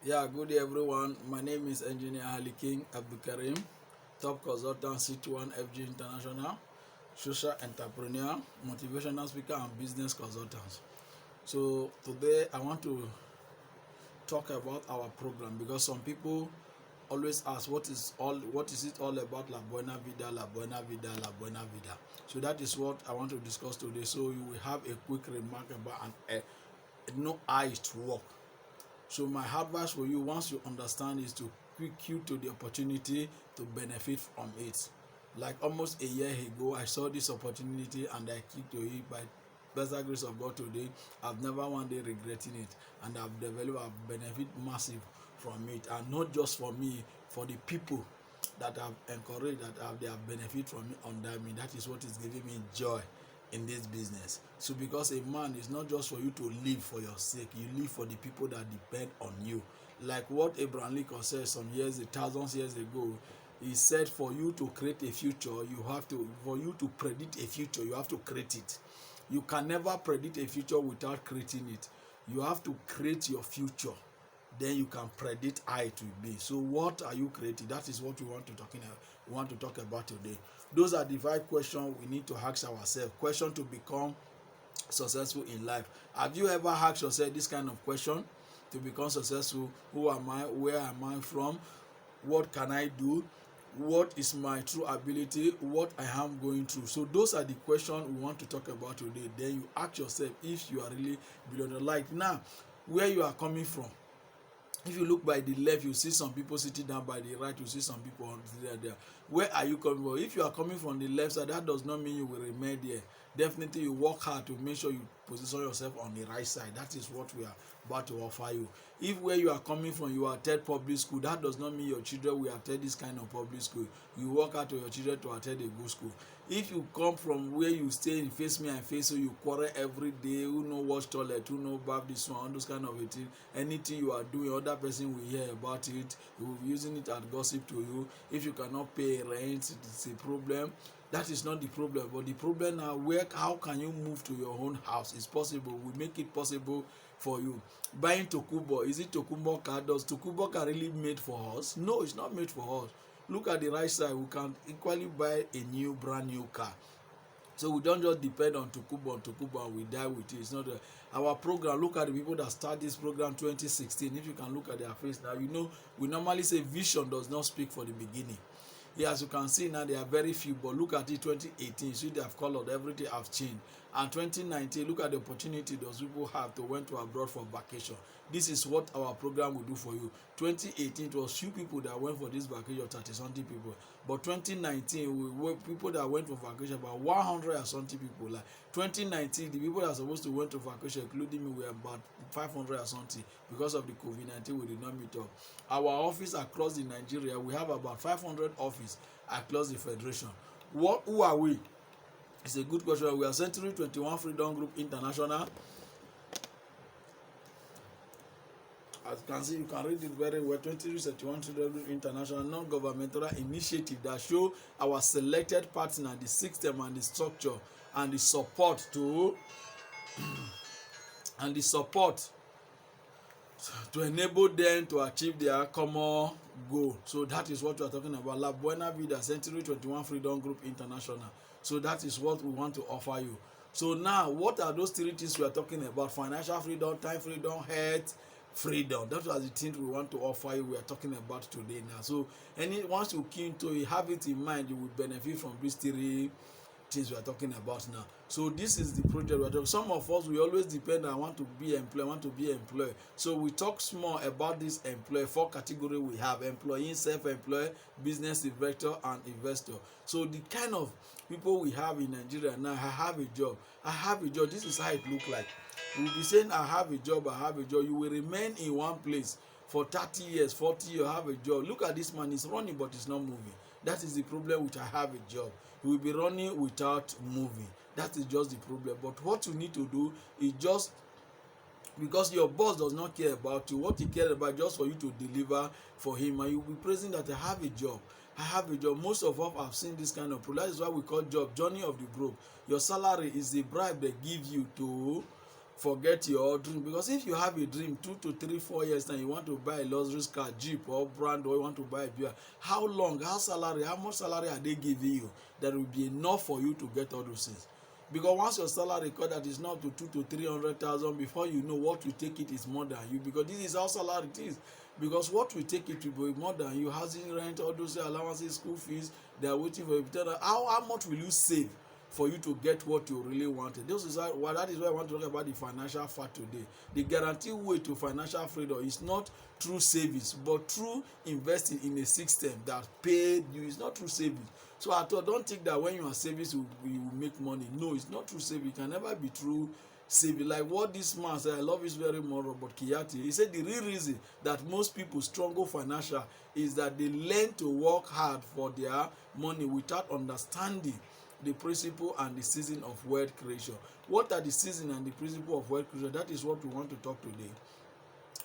Yeah, good day everyone. My name is Engineer Ali King Abdulkarim, top consultant C21FG International, social entrepreneur, motivational speaker, and business consultant. So today I want to talk about our program because some people always ask what is it all about Labuena Vida, Labuena Vida, Labuena Vida. So that is what I want to discuss today. So you will have a quick remark about no eyes to work. So my advice for you, once you understand, is to quick you to the opportunity to benefit from it. Like almost a year ago, I saw this opportunity and I kicked to it. By the grace of God today, I've never one day regretting it, and I've benefit massive from it, and not just for me, for the people that I've encouraged, they have benefit from it under me. That is what is giving me joy in this business. So because a man is not just for you to live for your sake, you live for the people that depend on you. Like what Abraham Lincoln said some years, thousands years ago, he said for you to create a future, for you to predict a future, you have to create it. You can never predict a future without creating it. You have to create your future, then you can predict how it will be. So what are you creating? That is what we want to talk about today. Those are the 5 questions we need to ask ourselves. Question to become successful in life. Have you ever asked yourself this kind of question to become successful? Who am I? Where am I from? What can I do? What is my true ability? What I am going through? So those are the questions we want to talk about today. Then you ask yourself if you are really billionaire. Like now, where you are coming from. If you look by the left, you see some people sitting down. By the right, you see some people there. Where are you coming from? If you are coming from the left side, that does not mean you will remain there. Definitely you work hard to make sure you position yourself on the right side. That is what we are about to offer you. If where you are coming from, you attend public school, that does not mean your children will attend this kind of public school. You work hard to your children to attend a good school. If you come from where you stay in face me and face you quarrel every day, who know wash toilet, who know bath this one, all those kind of a thing, anything you are doing, other person will hear about it, you will be using it as gossip to you. If you cannot pay rent, it's a problem. That is not the problem, but the problem now, how can you move to your own house? It's possible. We make it possible for you. Buying Tokubo, is it Tokubo car? Does Tokubo car really made for us? No, it's not made for us. Look at the right side. We can equally buy a brand new car. So we don't just depend on Tokubo and we die with it. It's not our program. Look at the people that start this program 2016. If you can look at their face now, you know we normally say vision does not speak for the beginning. Yeah, as you can see now, there are very few, but look at it 2018, see they have colored, everything have changed. And 2019, look at the opportunity those people have to went to abroad for vacation. This is what our program will do for you. 2018, it was few people that went for this vacation, 30 something people. But 2019, we were people that went for vacation, about 100 and something people. Like 2019, the people that are supposed to went to vacation, including me, were about 500 and something. Because of the COVID-19, we did not meet up. Our office across in Nigeria, we have about 500 offices across the federation. Who are we? It's a good question. We are Century 21 Freedom Group International. As you can see, you can read it very well. 2021 Freedom Group International, non-governmental initiative that show our selected partner, the system and the structure and the support to and the support to enable them to achieve their common goal. So that is what we are talking about. Labuena Vida, Century 21 Freedom Group International. So that is what we want to offer you. So now, what are those 3 things we are talking about? Financial freedom, time freedom, health freedom. That was the things we want to offer you. We are talking about today now. So once you key into it, have it in mind, you will benefit from these 3 things we are talking about now. So this is the project we are talking. Some of us, we always depend on want to be employed. So we talk small about this employee. 4 categories we have: employee, self-employed, business investor, and investor. So the kind of people we have in Nigeria now, I have a job. This is how it look like. We'll be saying I have a job. You will remain in one place for 30 years, 40 years, have a job. Look at this man, he's running but he's not moving. That is the problem with I have a job. You will be running without moving. That is just the problem. But what you need to do is just, because your boss does not care about you, what he cares about just for you to deliver for him, and you will be praising that I have a job. Most of us have seen this kind of problem. That is why we call job journey of the broke. Your salary is the bribe they give you to forget your dream. Because if you have a dream 2 to 3 4 years time, you want to buy a luxurious car, jeep or brand, or you want to buy a beer, how long, how much salary are they giving you that will be enough for you to get all those things? Because once your salary cut that is not to 2 to 300,000, before you know what you take it is more than you, because this is how salary it is. Because what we take it will be more than you. Housing, rent, all those allowances, school fees, they are waiting for you. How much will you save for you to get what you really wanted? That is why I want to talk about the financial part today. The guaranteed way to financial freedom is not through savings, but through investing in a system that paid you. It's not through savings. So I thought, don't think that when you are saving you will make money. No, it's not through saving. It can never be through saving. Like what this man said, I love his very much, Robert Kiyati. He said the real reason that most people struggle financial is that they learn to work hard for their money without understanding the principle and the season of wealth creation. What are the season and the principle of wealth creation? That is what we want to talk today.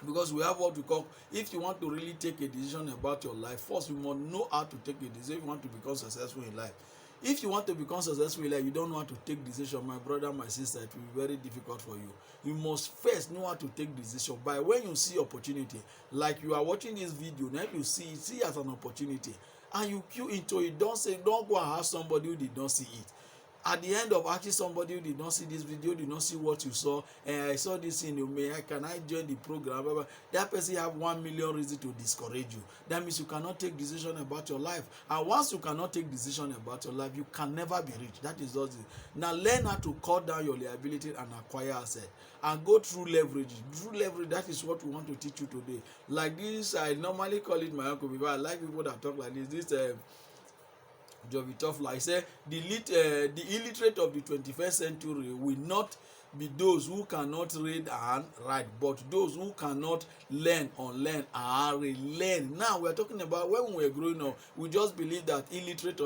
Because we have what we call, if you want to really take a decision about your life, first you must know how to take a decision if you want to become successful in life. If you want to become successful in life, you don't know how to take decision, my brother, my sister, it will be very difficult for you. You must first know how to take decision by when you see opportunity. Like you are watching this video, now you see it as an opportunity and you queue into it. Don't go and ask somebody who did not see it. At the end of asking somebody who did not see this video, did not see what you saw, and I saw this in can I join the program? That person have 1 million reasons to discourage you. That means you cannot take decision about your life. And once you cannot take decision about your life, you can never be rich. That is just it. Now learn how to cut down your liability and acquire asset. And go through leverage. Through leverage, that is what we want to teach you today. Like this, I normally call it my uncle because I like people that talk like this. Jovitov, like say the illiterate of the 21st century will not be those who cannot read and write, but those who cannot learn, unlearn, and relearn. Now we are talking about when we were growing up, we just believe that illiterate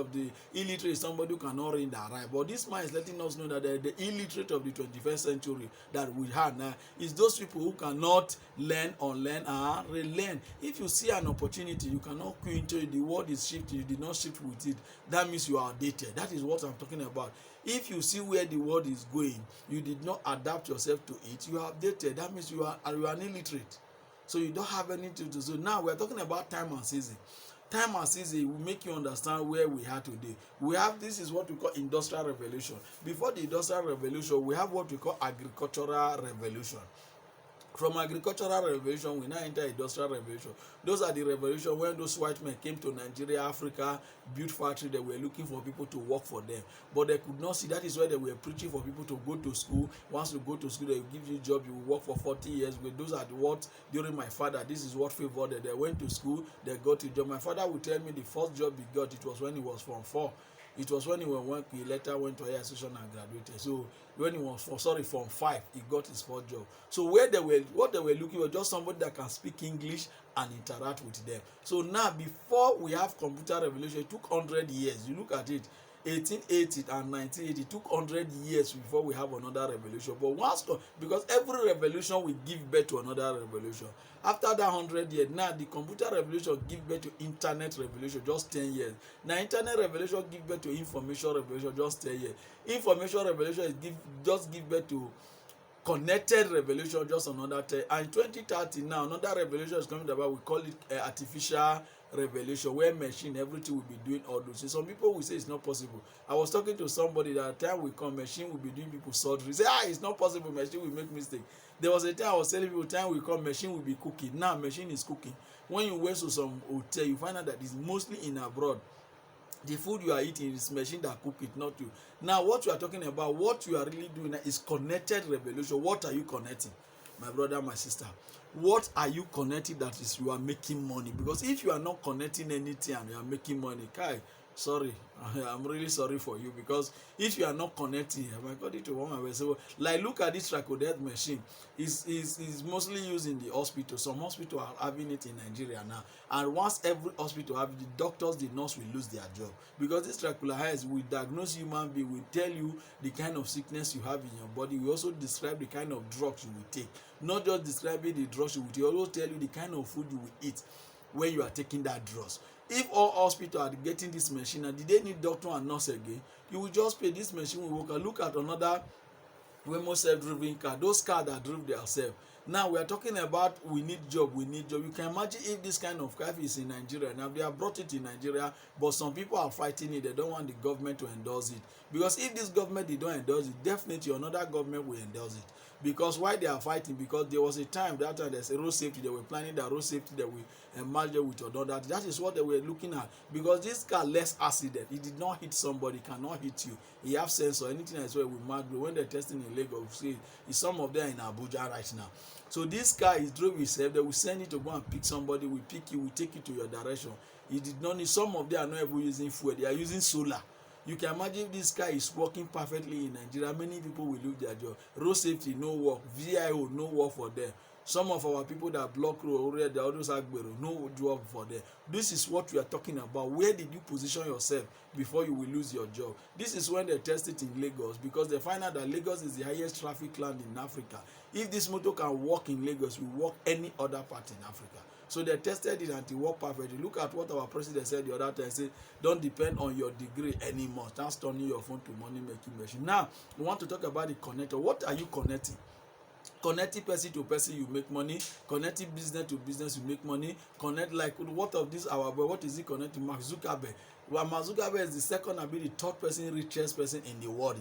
is somebody who cannot read and write. But this man is letting us know that the illiterate of the 21st century that we have now is those people who cannot learn, unlearn, and relearn. If you see an opportunity, you cannot go into it. The world is shifting, you did not shift with it. That means you are outdated. That is what I'm talking about. If you see where the world is going, you did not adapt yourself to it, you are updated. That means you are an illiterate. So you don't have anything to do. Now we're talking about time and season. Time and season will make you understand where we are today. This is what we call industrial revolution. Before the industrial revolution, we have what we call agricultural revolution. From agricultural revolution, we now enter industrial revolution. Those are the revolution when those white men came to Nigeria, Africa, built factory. They were looking for people to work for them, but they could not see. That is why they were preaching for people to go to school. Once you go to school, they will give you a job. You will work for 40 years. Those are the what during my father. This is what favored them. They went to school. They got a job. My father would tell me the first job he got, it was when he was from 4. It was when he later went to higher institution and graduated. So when he was from 5, he got his first job. So what they were looking for, just somebody that can speak English and interact with them. So now before we have computer revolution, it took 100 years. You look at it, 1880 and 1980 took 100 years before we have another revolution. But because every revolution will give birth to another revolution. After that 100 years, now the computer revolution give birth to internet revolution, just 10 years. Now internet revolution give birth to information revolution, just 10 years. Information revolution just give birth to connected revolution, just another 10. And 2030 now, another revolution is coming about. We call it artificial revolution, where machine everything will be doing all those things. Some people will say it's not possible. I was talking to somebody that time will come, machine will be doing people surgery. Say it's not possible, machine will make mistake. There was a time I was telling people, time will come, machine will be cooking. Now machine is cooking. When you went to some hotel, you find out that it's mostly in abroad. The food you are eating is machine that cook it, not you. Now what you are talking about, what you are really doing now is connected revolution. What are you connecting, my brother, my sister? What are you connecting that is you are making money? Because if you are not connecting anything and you are making money, sorry, I'm really sorry for you. Because if you are not connecting, I got it to one way. So like look at this tracheotomy machine. Is mostly used in the hospital. Some hospitals are having it in Nigeria now, and once every hospital have it, the doctors, the nurse will lose their job, because this tracheotomy will diagnose human being, will tell you the kind of sickness you have in your body. We also describe the kind of drugs you will take, not just describing the drugs you will take, we also tell you the kind of food you will eat when you are taking that drugs. If all hospitals are getting this machine and they need doctor and nurse again, you will just pay. This machine will work. Look at another Waymo self-driven car, those cars that drove themselves. Now we are talking about we need job. You can imagine if this kind of car is in Nigeria. Now they have brought it in Nigeria, but some people are fighting it. They don't want the government to endorse it, because if this government they don't endorse it, definitely another government will endorse it. Because why they are fighting? Because there was a time that time there's a road safety. They were planning that road safety that we merge with another. That is what they were looking at. Because this car less accident. It did not hit somebody. Cannot hit you. He have sensor. Anything as well with mark. When they're testing in Lagos, see, some of them in Abuja right now. So this car is drove itself. They will send it to go and pick somebody. We pick you. We take you to your direction. It did not need. Some of them are not even using fuel. They are using solar. You can imagine if this car is working perfectly in Nigeria, many people will lose their job. Road safety no work, VIO no work for them. Some of our people that block road already, they always agbero, no job for them. This is what we are talking about. Where did you position yourself before you will lose your job? This is when they test it in Lagos, because they find out that Lagos is the highest traffic land in Africa. If this motor can work in Lagos, we work any other part in Africa. So they tested it and it worked perfectly. Look at what our president said the other time. Say, don't depend on your degree anymore. That's turning your phone to money making machine. Now, we want to talk about the connector. What are you connecting? Connecting person to person, you make money. Connecting business to business, you make money. Connect, like what of this our boy? What is he connecting? Mark Zuckerberg. Well, Mark Zuckerberg is the second, I be the third person, richest person in the world.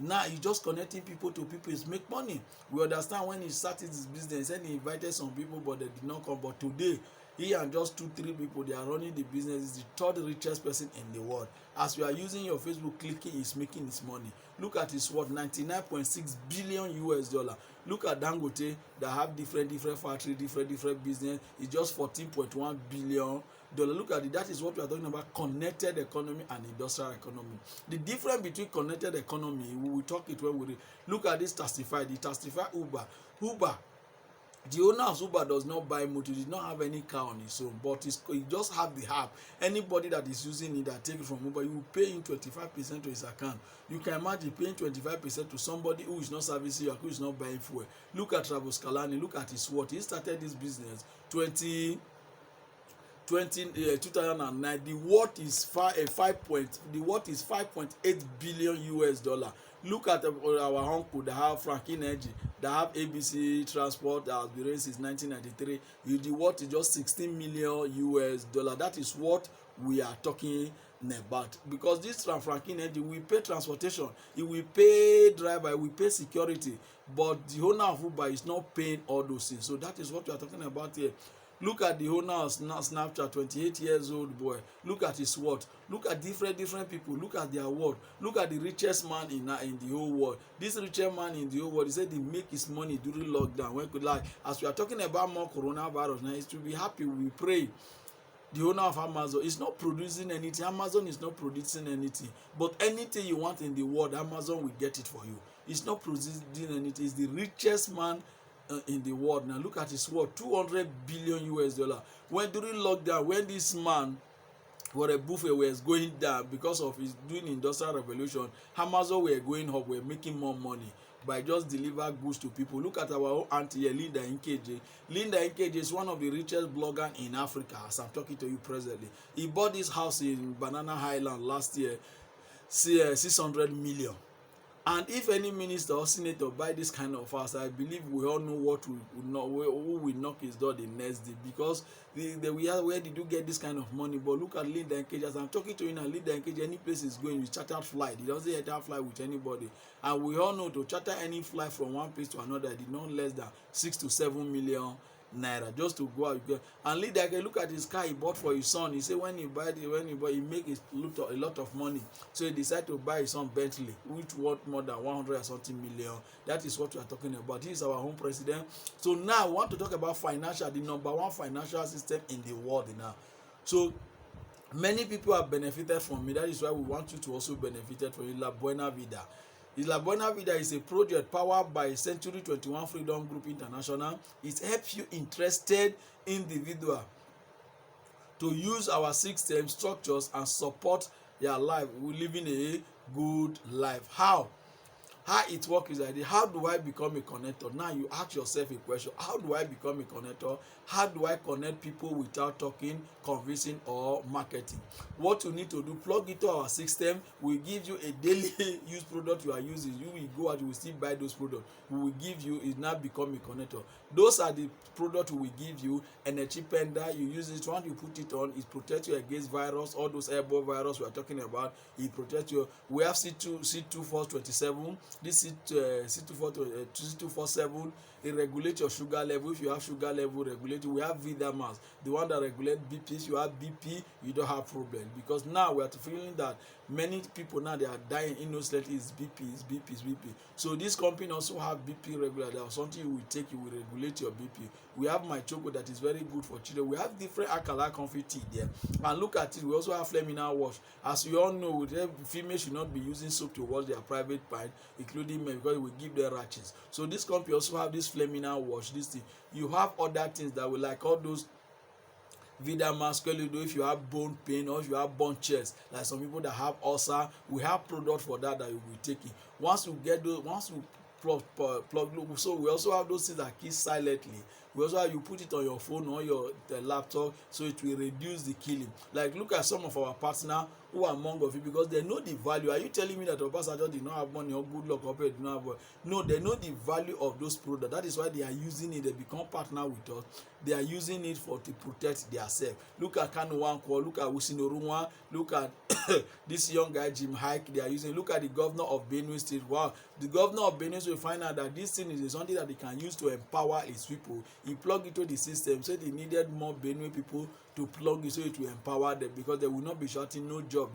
Now you just connecting people to people is make money. We understand when he started his business and he invited some people, but they did not come. But today, he and just 2-3 people, they are running the business. Is the third richest person in the world. As you are using your Facebook, clicking, is making his money. Look at his worth, 99.6 billion US dollar. Look at Dangote that have different factory, different business. It's just 14.1 billion dollar. Look at it. That is what we are talking about: connected economy and industrial economy. The difference between connected economy, we will talk it when we look at this Tastify. The Tastify Uber, the owner of Uber does not buy motor. He did not have any car on his own, but he just have the app. Anybody that is using it, that take it from Uber, you will pay him 25% to his account. You can imagine paying 25% to somebody who is not servicing you, who is not buying fuel. Look at Travis Kalani. Look at his worth. He started this business 2009. The worth is 5.8 billion US dollar. Look at our uncle that have Franklin Energy, that have ABC Transport, that has been raised since 1993. The worth is just 16 million US dollar. That is what we are talking about. Because this Franklin Energy, we pay transportation, it will pay driver, we pay security, but the owner of Uber is not paying all those things. So that is what we are talking about here. Look at the owner of Snapchat, 28 years old boy. Look at his worth. Look at different people. Look at their worth. Look at the richest man in the whole world. This richest man in the whole world, he said he make his money during lockdown. When could, like, as we are talking about more coronavirus now, it's to be happy. We pray. The owner of Amazon is not producing anything. Amazon is not producing anything. But anything you want in the world, Amazon will get it for you. It's not producing anything. It's the richest man in the world. Now look at his worth, 200 billion US dollar. When during lockdown, when this man for a buffet was going down because of his doing industrial revolution, Amazon were going up, were making more money by just deliver goods to people. Look at our own auntie here, Linda Nkeje. Linda Nkeje is one of the richest bloggers in Africa as I'm talking to you presently. He bought this house in Banana Island last year, 600 million. And if any minister or senator buy this kind of house, I believe we all know what who will knock his door the next day, because where did you get this kind of money? But look at Linda Nkeje. As I'm talking to you now, Linda Nkeje, any place is going with chartered flight. He doesn't charter fly with anybody. And we all know to charter any flight from one place to another, did not less than 6 to 7 million naira just to go out. And Linda Nkeje, look at his car he bought for his son. He said when he make a lot of money, so he decided to buy his son Bentley, which worth more than 100 or something million. That is what we are talking about. He is our home president. So now we want to talk about financial, the number one financial system in the world now. So many people have benefited from it. That is why we want you to also benefit from it. Labuena Vida. Labuena Vida is a project powered by Century 21 Freedom Group International. It helps you interested individual to use our system structures and support their life, living a good life. How? How it works is like this. How do I become a connector? Now you ask yourself a question. How do I become a connector? How do I connect people without talking, convincing, or marketing? What you need to do, plug into our system. We give you a daily use product you are using. You will go out, you will still buy those products. We will give you, it now become a connector. Those are the products we will give you, and a chip pender. You use it, once you put it on, it protects you against virus, all those airborne virus we are talking about. It protects you. We have C2427. This C247, it regulates your sugar level. If you have sugar level regulated, we have Vida mask, the one that regulates BP. If you have BP, you don't have problem, because now we are feeling that many people now they are dying innocently. Is BP. So this company also have BP regulator. Something you will take, you will regulate your BP. We have my choco that is very good for children. We have different alkali comfy tea there, and look at it. We also have Flemina wash. As you all know, females should not be using soap to wash their private part, including men, because it will give them rashes. So this company also have this Flemina wash. This thing, you have other things that will, like all those Vida mask. If you have bone pain, or if you have bone chest, like some people that have ulcer, we have product for that you will take it. Once you get those, once you plug, so we also have those things that kill silently. We also have, you put it on your phone or your laptop, so it will reduce the killing. Like look at some of our partner who are among of you, because they know the value. Are you telling me that Obasanjo did not have money, or good luck, or did not have money? No, they know the value of those products. That is why they are using it. They become partner with us. They are using it to protect themselves. Look at Kanu Wankwo, look at Usinorunwa, look at this young guy Jim Hike. They are using. Look at the governor of Benue State. Wow, the governor of Benue State will find out that this thing is something that they can use to empower his people. He plugged into the system, so they needed more Benue people to plug it, so it will empower them, because they will not be shouting no job.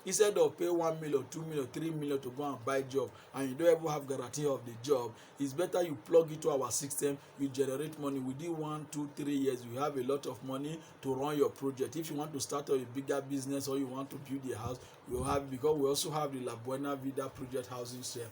Instead of pay 1 million, 2 million, 3 million to go and buy job, and you don't ever have guarantee of the job, it's better you plug it to our system. You generate money within 1, 2, 3 years. You have a lot of money to run your project. If you want to start a bigger business, or you want to build a house, you have, because we also have the Labuena Vida project housing share.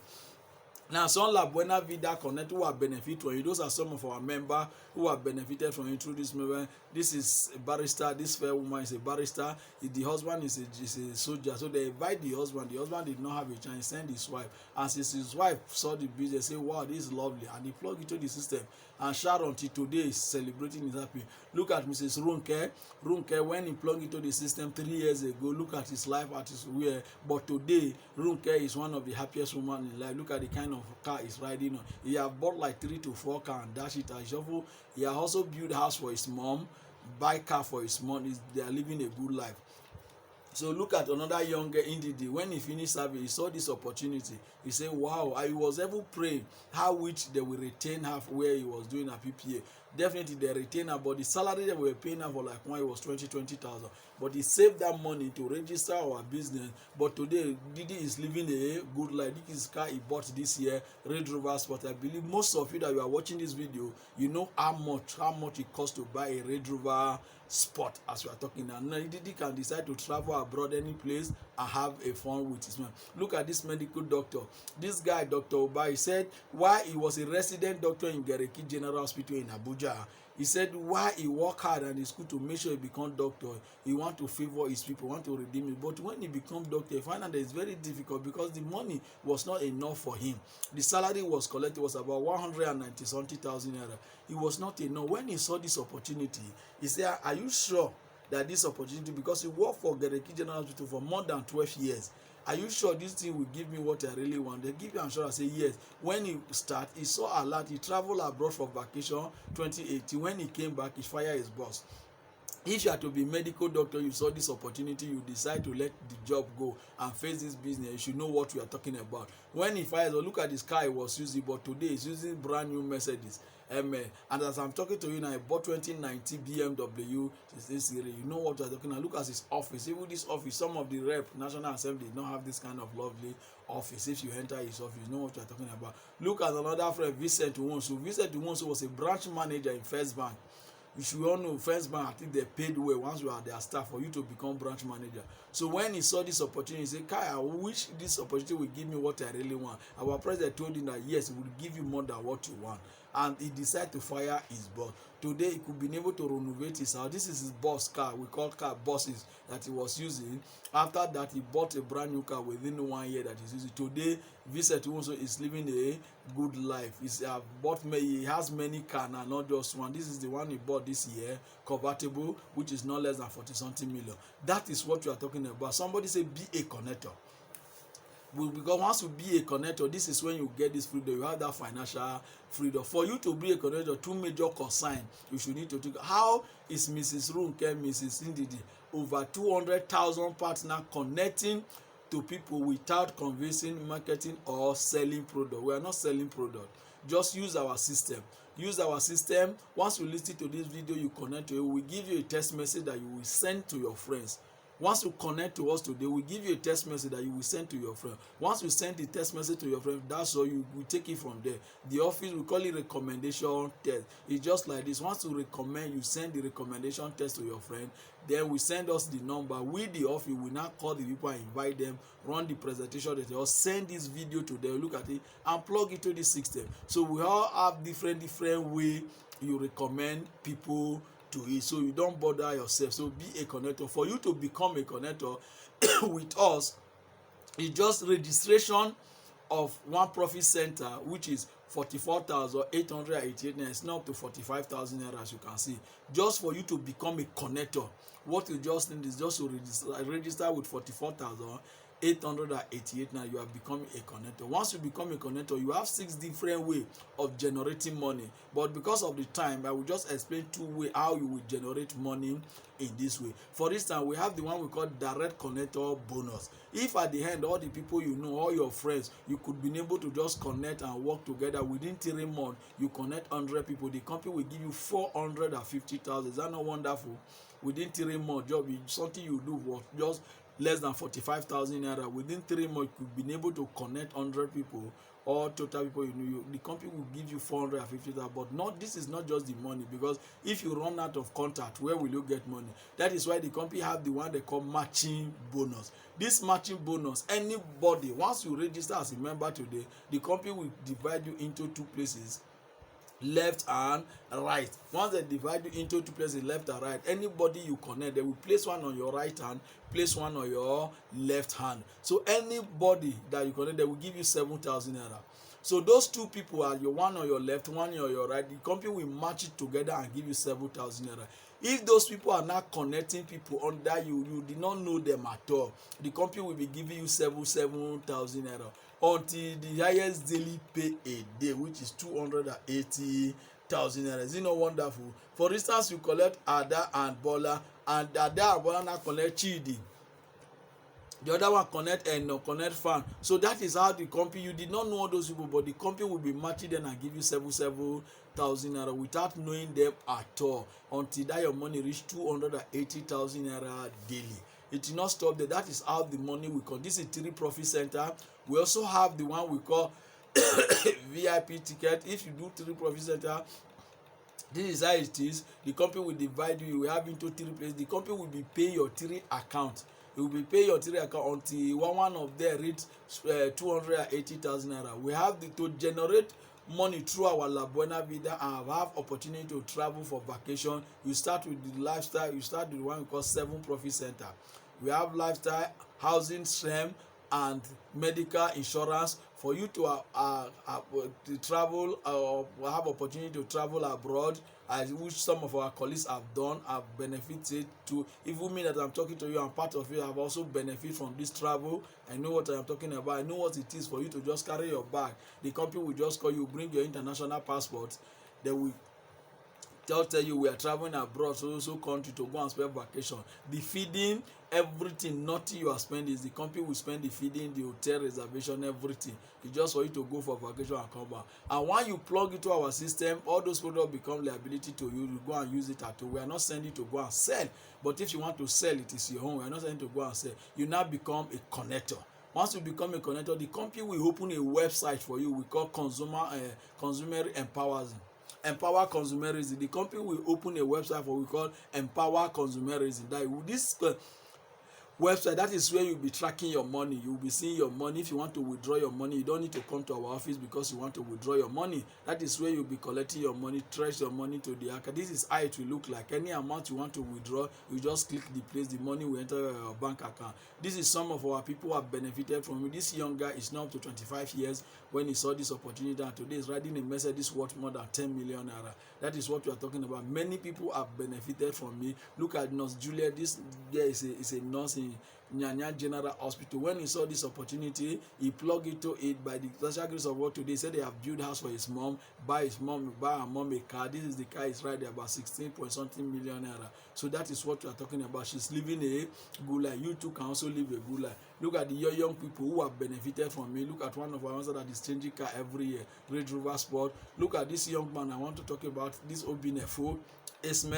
Now, some Labuena Vida Connect who are benefit from you. Those are some of our members who have benefited from you through this movement. This is a barrister. This fair woman is a barrister. The husband is a soldier. So they invite the husband. The husband did not have a chance. He sent his wife. And since his wife saw the business, they say, wow, this is lovely. And he plugged it into the system. And Sharon till today is celebrating, is happy. Look at Mrs. Runke, when he plugged into the system 3 years ago, look at his life, at his way. But today, Runke is one of the happiest women in life. Look at the kind of car he's riding on. He have bought like 3 to 4 cars and dash it. He has also built house for his mom, buy car for his mom. They are living a good life. So look at another young girl, Ndidi. When he finished service, he saw this opportunity. He said, wow, I was ever praying how which they will retain her where he was doing a PPA. Definitely they retain her, but the salary they were paying her for like one, it was 20,000. But he saved that money to register our business. But today, Didi is living a good life. This is car he bought this year, Red Rover Sport. I believe most of you that you are watching this video, you know how much it costs to buy a Red Rover Sport, as we are talking now. Now Didi can decide to travel abroad any place and have a fun with his man. Look at this medical doctor. This guy, Dr. Oba, he said why he was a resident doctor in Gareki General Hospital in Abuja. He said why he work hard and it's good to make sure he become doctor. He want to favor his people, want to redeem it. But when he become doctor, he find out that it's very difficult because the money was not enough for him. The salary was collected was about 190 something thousand naira. It was not enough. When he saw this opportunity, he said, are you sure that this opportunity, because he worked for Gareki General Hospital for more than 12 years, are you sure this thing will give me what I really want? They give you assurance. Say yes. When he start, he saw a lot. He traveled abroad for vacation 2018. When he came back, he fired his boss. If you are to be medical doctor, you saw this opportunity, you decide to let the job go and face this business, you should know what we are talking about. When he fires, look at this car he was using, but today he's using brand new Mercedes. And as I'm talking to you now, I bought 2019 BMW this series. You know what we're talking about. Look at his office. Even this office, some of the rep, National Assembly, don't have this kind of lovely office. If you enter his office, you know what we're talking about. Look at another friend, Vincent Wonsu. Vincent Wonsu was a branch manager in First Bank. You should all know First Bank, I think they paid well once you are their staff for you to become branch manager. So when he saw this opportunity, he said, Kai, I wish this opportunity will give me what I really want. Our president told him that yes, it will give you more than what you want. and he decide to fire his boss. Today he could be able to renovate his house. This is his boss car, we call car buses, that he was using. After that, he bought a brand new car within 1 year that he's using. Today Vincent also is living a good life. He has many cars now, not just one. This is the one he bought this year, convertible, which is not less than 40 something million. That is what you are talking about. Somebody say be a connector. Because once you be a connector, this is when you get this freedom. You have that financial freedom. For you to be a connector, two major consign you should need to take. How is Mrs. Runke, Mrs. Ndidi, over 200,000 partner connecting to people without convincing, marketing, or selling product? We are not selling product. Just use our system. Use our system. Once you listen to this video, you connect to it. We give you a text message that you will send to your friends. Once you connect to us today, we give you a text message that you will send to your friend. Once you send the text message to your friend, that's all. You will take it from there. The office, we call it recommendation test. It's just like this. Once you recommend, you send the recommendation test to your friend. Then we send us the number. We, the office, will now call the people and invite them, run the presentation, or send this video to them, look at it, and plug it to the system. So we all have different way you recommend people to it, so you don't bother yourself. So be a connector. For you to become a connector with us, it's just registration of one profit center, which is 44,888 naira. It's not up to 45,000 naira, as you can see. Just for you to become a connector, what you just need is just to register with 44,888 now. You are becoming a connector. Once you become a connector, you have 6 different ways of generating money, but because of the time, I will just explain 2 ways how you will generate money in this way. For instance, we have the one we call direct connector bonus. If at the end, all the people you know, all your friends, you could be able to just connect and work together within 3 months, you connect 100 people, the company will give you 450,000. Is that not wonderful? Within 3 months, job is something you do for just less than 45,000 naira. Within 3 months, you could be able to connect 100 people, or total people you know. The company will give you 450,000. But not, this is not just the money, because if you run out of contact, where will you get money? That is why the company have the one they call matching bonus. This matching bonus, anybody, once you register as a member today, the company will divide you into 2 places, left and right. Once they divide you into 2 places, left and right, anybody you connect, they will place one on your right hand, place one on your left hand. So anybody that you connect, they will give you 7,000 naira. So those 2 people are your one on your left, one on your right. The company will match it together and give you 7,000 naira. If those people are not connecting people under you, you did not know them at all, the company will be giving you 7,000 naira until the highest daily pay a day, which is 280,000 naira. Is it not wonderful? For instance, you collect Ada and Bola, and Ada and Bola now collect Chidi. The other one connect connect fan. So that is how the company, you did not know all those people, but the company will be matching them and give you 7,000 naira without knowing them at all, until that your money reach 280,000 naira daily. It will not stop there. That is how the money will come. This is 3 profit center. We also have the one we call VIP ticket. If you do 3 profit center, this is how it is. The company will divide you. We have into 3 places. The company will be paying your 3 accounts. You will be paying your 3 account until one of them reach 280,000 naira. We have to generate money through our Labuena Vida and have opportunity to travel for vacation. You start with the lifestyle. You start with the one we call 7 profit center. We have lifestyle, housing, SREM, and medical insurance. For you to travel or have opportunity to travel abroad, which some of our colleagues have done, have benefited to. Even me that I'm talking to you, I'm part of it, I've also benefited from this travel. I know what I'm talking about. I know what it is for you to just carry your bag. The company will just call you, bring your international passport. They will tell you we are traveling abroad, so country, to go and spend vacation. The feeding, everything, nothing you are spending, is the company will spend the feeding, the hotel reservation, everything. It's just for you to go for vacation and come back. And when you plug into our system, all those products become liability to you. You go and use it at home. We are not sending to go and sell, but if you want to sell, it is your own. We are not sending to go and sell. You now become a connector. Once you become a connector, the company will open a website for you. We call consumer empowerism. Empower consumerism. The company will open a website for we call Empower Consumerism. That website. That is where you'll be tracking your money. You'll be seeing your money. If you want to withdraw your money, you don't need to come to our office because you want to withdraw your money. That is where you'll be collecting your money, trace your money to the account. This is how it will look like. Any amount you want to withdraw, you just click the place, the money will enter your bank account. This is some of our people who have benefited from it. This young guy is now up to 25 years when he saw this opportunity, and today is writing a message this worth more than 10 million naira. That is what we are talking about. Many people have benefited from me. Look at Nurse Julia. This guy is a nurse in Nyanya General Hospital. When he saw this opportunity, he plugged into it. By the special grace of God today, he said they have built house for his mom, buy her mom a car. This is the car is right there, about 16 point something million naira. So that is what we are talking about. She's living a good life. You too can also live a good life. Look at the young people who have benefited from me. Look at one of our ones that is changing car every year, Great River Sport. Look at this young man I want to talk about, this Obinefo Esme.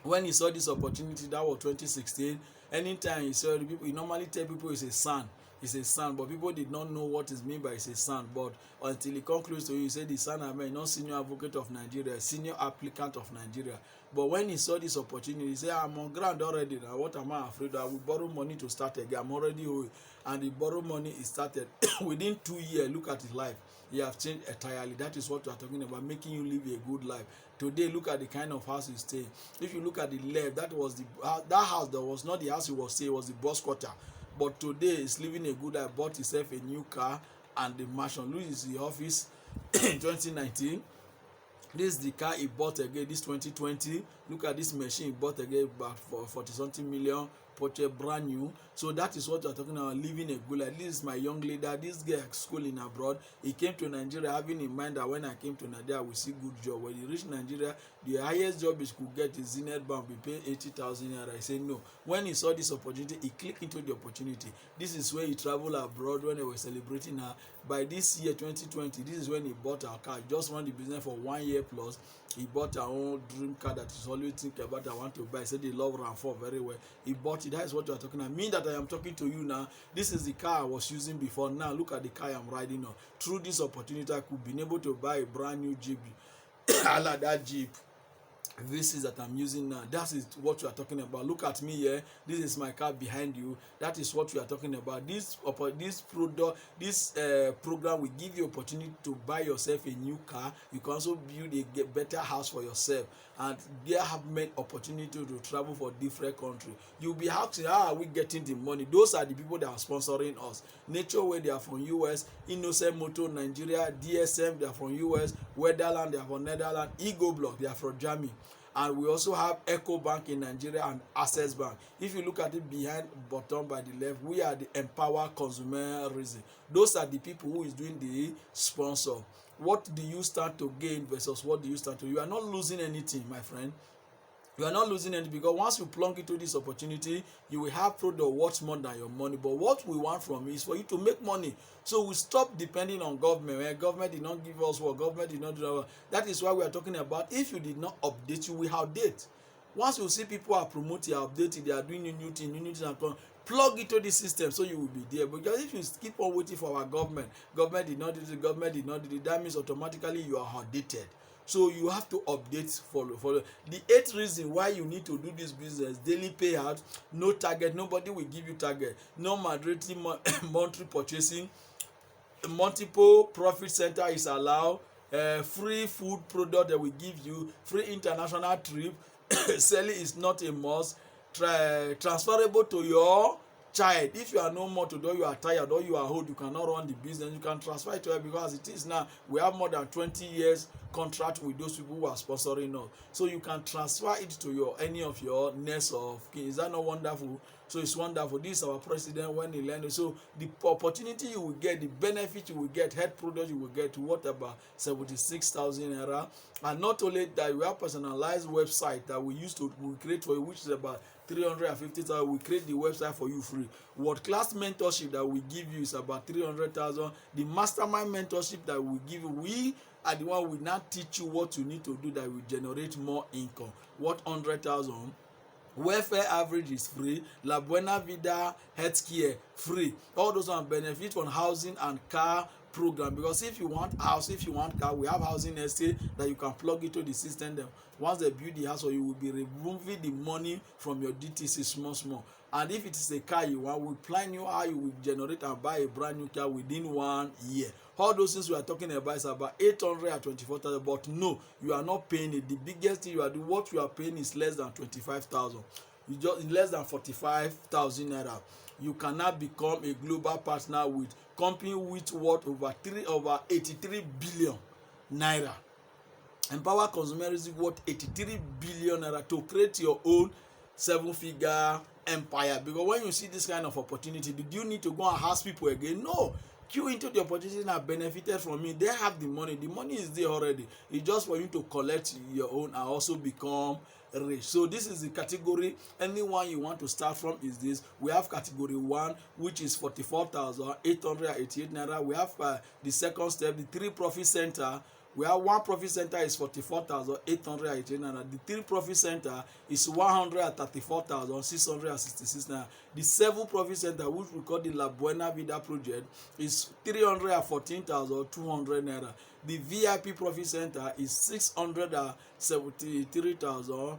When he saw this opportunity, that was 2016. Anytime he saw the people, he normally tell people it's a son. It's a son, but people did not know what is meant by it's a son. But until he comes close to you, he said the son Ahmed, not senior advocate of Nigeria, senior applicant of Nigeria. But when he saw this opportunity, he said, I'm on ground already now. What am I afraid of? I will borrow money to start again. I'm already old. And the borrow money is started. Within 2 years, look at his life. He have changed entirely. That is what we are talking about, making you live a good life. Today, look at the kind of house he stay. If you look at the left, that was that house that was not the house he was staying, it was the boss quarter. But today, he's living a good life, bought himself a new car and the mansion. Look, is the office in 2019. This is the car he bought again, this 2020. Look at this machine he bought again about for 40 something million, purchased brand new. So that is what we're talking about, living a good life. This is my young leader. This guy schooling abroad. He came to Nigeria having in mind that when I came to Nigeria, I will see good job. When he reached Nigeria, the highest job he could get is Zenith Bank. We pay 80,000 naira. He said no. When he saw this opportunity, he clicked into the opportunity. This is where he traveled abroad when they were celebrating her. By this year 2020, this is when he bought our car. He just run the business for 1 year plus. He bought our own dream car that he's always thinking about. I want to buy. He said they love RAV4 very well. He bought it. That is what you are talking about. Me that I am talking to you now. This is the car I was using before. Now look at the car I'm riding on. Through this opportunity, I could be able to buy a brand new Jeep. I like that Jeep. This is that I'm using now. That is what you are talking about. Look at me here. This is my car behind you. That is what we are talking about. This product, this program will give you opportunity to buy yourself a new car. You can also build a better house for yourself, and there have made opportunity to travel for different countries. You'll be asking, how are we getting the money? Those are the people that are sponsoring us. Nature Way, they are from US. Innocent Motor Nigeria. DSM, they are from US. Weatherland, they are from Netherlands. Ego Block, they are from Germany. And we also have Echo Bank in Nigeria and Access Bank. If you look at it behind bottom by the left, we are the Empower Consumerism. Those are the people who is doing the sponsor. What do you stand to gain versus what do you stand to? You are not losing anything, my friend. You are not losing anything, because once you plunk into this opportunity, you will have product worth more than your money. But what we want from you is for you to make money. So we stop depending on government. When government did not give us what, government did not do that. That is why we are talking about, if you did not update, you will outdate. Once you see people are promoting, are updating, they are doing new things, and plug into the system so you will be there. Because if you keep on waiting for our government did not do it, government did not do it, that means automatically you are outdated. So you have to update, follow. The 8th reason why you need to do this business: daily payout, no target, nobody will give you target, no mandatory monthly purchasing, multiple profit center is allowed, free food product that will give you, free international trip, selling is not a must, transferable to your child. If you are no more to do, you are tired or you are old, you cannot run the business, you can transfer it to her, because it is now we have more than 20 years contract with those people who are sponsoring us. So you can transfer it to your any of your next of kin. Is that not wonderful? So it's wonderful. This is our president when he learned. So the opportunity you will get, the benefit you will get, health product you will get, what about 76,000 naira. And not only that, we have personalized website that we create for you, which is about 350,000. We create the website for you free. World class mentorship that we give you is about 300,000. The mastermind mentorship that we give you, we are the one we now teach you what you need to do that will generate more income. What 100,000? Welfare average is free. Labuena Vida healthcare free. All those are benefits from housing and car, program, because if you want house, if you want car, we have housing estate that you can plug into the system. Then once they build the house, or you will be removing the money from your DTC small. And if it is a car you want, we plan you how you will generate and buy a brand new car within 1 year. All those things we are talking about is about 824,000. But no, you are not paying it. The biggest thing you are doing, what you are paying is less than 25,000. You just less than 45,000 naira. You cannot become a global partner with company with worth over 83 billion naira. Empower consumerism worth 83 billion naira to create your own 7-figure empire. Because when you see this kind of opportunity, did you need to go and ask people again? No. Queue into the opportunity and benefited from it. They have the money is there already. It's just for you to collect your own and also become rich. So this is the category. Anyone you want to start from is this. We have category 1, which is 44,888 naira. We have the second step, the 3 profit center. We have 1 profit center is 44,888 naira. The 3 profit center is 134,666 naira. The 7 profit center, which we call the Labuena Vida project, is 314,200 naira. The VIP profit center is 673,000.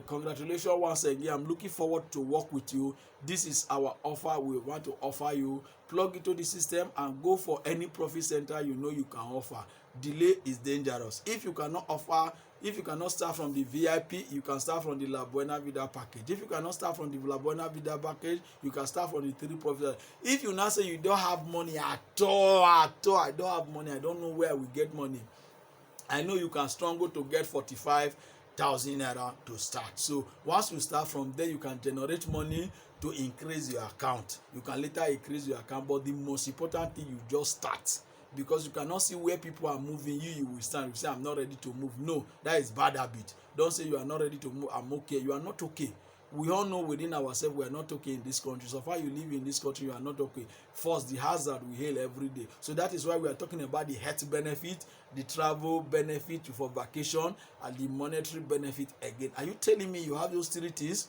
Congratulations once again. I'm looking forward to work with you. This is our offer we want to offer you. Plug into the system and go for any profit center you know you can offer. Delay is dangerous. If you cannot start from the VIP, you can start from the Labuena Vida package. If you cannot start from the Labuena Vida package, you can start from the 3 profit. If you now say you don't have money at all, I don't have money, I don't know where we get money, I know you can struggle to get 45,000 naira to start. So once you start from there, you can generate money to increase your account. You can later increase your account, but the most important thing, you just start. Because you cannot see where people are moving, you will stand. You say, I'm not ready to move. No, that is bad habit. Don't say you are not ready to move, I'm okay. You are not okay. We all know within ourselves we are not okay in this country. So far you live in this country, you are not okay. First, the hazard we hail every day. So that is why we are talking about the health benefit, the travel benefit for vacation, and the monetary benefit again. Are you telling me you have those 3 things?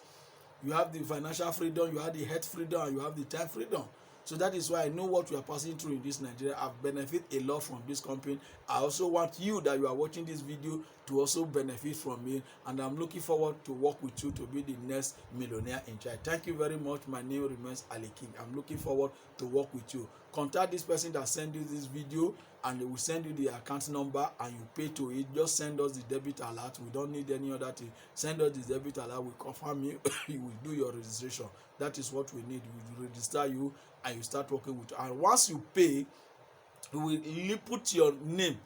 You have the financial freedom, you have the health freedom, and you have the time freedom. So that is why I know what you are passing through in this Nigeria. I've benefited a lot from this company. I also want you that you are watching this video to also benefit from it. And I'm looking forward to work with you to be the next millionaire in charge. Thank you very much. My name remains Ali King. I'm looking forward to work with you. Contact this person that sent you this video and they will send you the account number and you pay to it. Just send us the debit alert. We don't need any other thing. Send us the debit alert. We confirm you. You will do your registration. That is what we need. We will register you and you start working with you. And once you pay, we will put your name